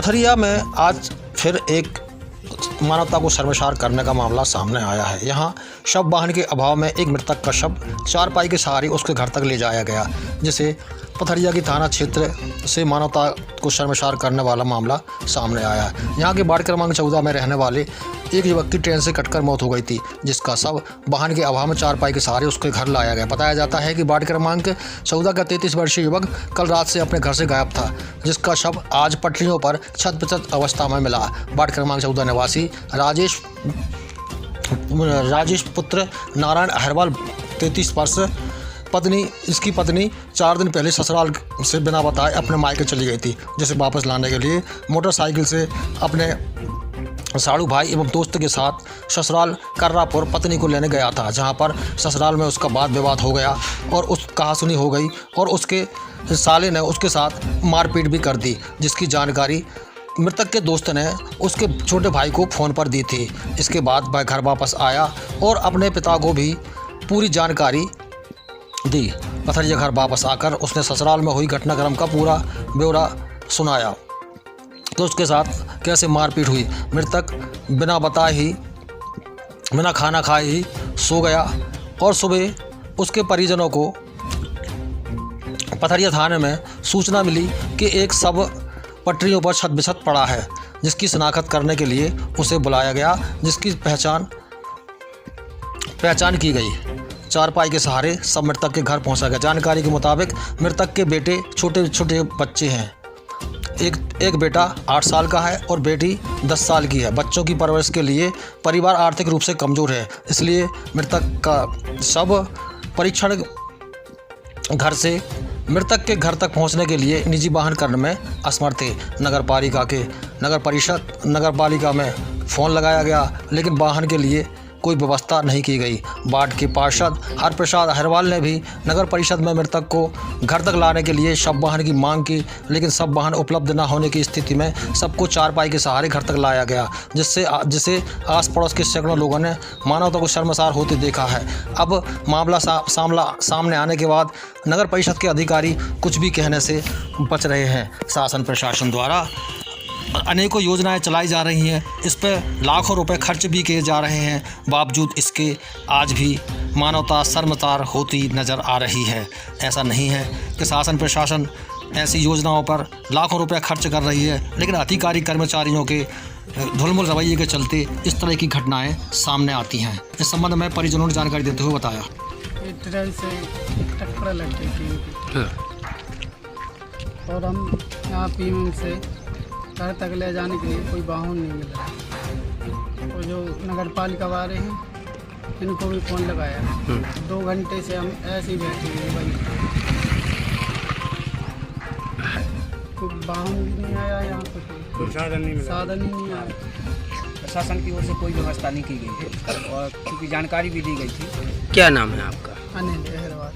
पथरिया में आज फिर एक मानवता को शर्मसार करने का मामला सामने आया है। यहाँ शव वाहन के अभाव में एक मृतक का शव चारपाई के सहारे उसके घर तक ले जाया गया, जिसे पथरिया की थाना क्षेत्र से मानवता को शर्मसार करने वाला मामला सामने आया है। यहाँ के वार्ड क्रमांक 14 में रहने वाले एक युवक की ट्रेन से कटकर मौत हो गई थी, जिसका शव वाहन के अभाव में चारपाई के सहारे उसके घर लाया गया। बताया जाता है कि वार्ड क्रमांक 14 का 33 वर्षीय युवक कल रात से अपने घर से गायब था, जिसका शव आज पटरियों पर छत अवस्था में मिला। वार्ड क्रमांक 14 निवासी राजेश पुत्र नारायण अहरवाल 33 वर्ष इसकी पत्नी 4 दिन पहले ससुराल से बिना बताए अपने मायके चली गई थी, जिसे वापस लाने के लिए मोटरसाइकिल से अपने साड़ू भाई एवं दोस्त के साथ ससुराल कर्रापुर पत्नी को लेने गया था, जहां पर ससुराल में उसका वाद विवाद हो गया और उस कहासुनी हो गई और उसके साले ने उसके साथ मारपीट भी कर दी, जिसकी जानकारी मृतक के दोस्त ने उसके छोटे भाई को फ़ोन पर दी थी। इसके बाद वह घर वापस आया और अपने पिता को भी पूरी जानकारी दी। पथरिया घर वापस आकर उसने ससुराल में हुई घटनाक्रम का पूरा ब्यौरा सुनाया तो उसके साथ कैसे मारपीट हुई। मृतक बिना बताए ही बिना खाना खाए ही सो गया और सुबह उसके परिजनों को पथरिया थाने में सूचना मिली कि एक शव पटरियों पर छत बिछत पड़ा है, जिसकी शिनाख्त करने के लिए उसे बुलाया गया, जिसकी पहचान की गई। चारपाई के सहारे सब मृतक के घर पहुंचा गया। जानकारी के मुताबिक मृतक के बेटे छोटे छोटे बच्चे हैं। एक बेटा 8 साल का है और बेटी 10 साल की है। बच्चों की परवरिश के लिए परिवार आर्थिक रूप से कमज़ोर है, इसलिए मृतक का शव परीक्षण मृतक के घर तक पहुंचने के लिए निजी वाहन करने में असमर्थ थे। नगर पालिका में फ़ोन लगाया गया, लेकिन वाहन के लिए कोई व्यवस्था नहीं की गई। वार्ड के पार्षद हरप्रसाद अहरवाल ने भी नगर परिषद में मृतक को घर तक लाने के लिए शव वाहन की मांग की, लेकिन शव वाहन उपलब्ध न होने की स्थिति में सबको चारपाई के सहारे घर तक लाया गया, जिसे आस पड़ोस के सैकड़ों लोगों ने मानवता को शर्मसार होते देखा है। अब मामला सामने आने के बाद नगर परिषद के अधिकारी कुछ भी कहने से बच रहे हैं। शासन प्रशासन द्वारा अनेकों योजनाएं चलाई जा रही हैं, इस पर लाखों रुपए खर्च भी किए जा रहे हैं, बावजूद इसके आज भी मानवता शर्मसार होती नज़र आ रही है। ऐसा नहीं है कि शासन प्रशासन ऐसी योजनाओं पर लाखों रुपए खर्च कर रही है, लेकिन अधिकारी कर्मचारियों के ढुलमुल रवैये के चलते इस तरह की घटनाएं सामने आती हैं। इस संबंध में परिजनों ने जानकारी देते हुए बताया, ट्रेन से टक्कर लग गई थी और हम यहाँ पीएम से घर तक ले जाने के लिए कोई वाहन नहीं मिला। और जो नगर पालिका वाले हैं इनको भी फ़ोन लगाया, 2 घंटे से हम ऐसे ही बैठे हुए भाई, कोई वाहन भी नहीं आया, यहाँ पे कोई साधन ही नहीं आया। प्रशासन की ओर से कोई व्यवस्था नहीं की गई है और क्योंकि जानकारी भी दी गई थी। क्या नाम है आपका? अनिल अहरवाल।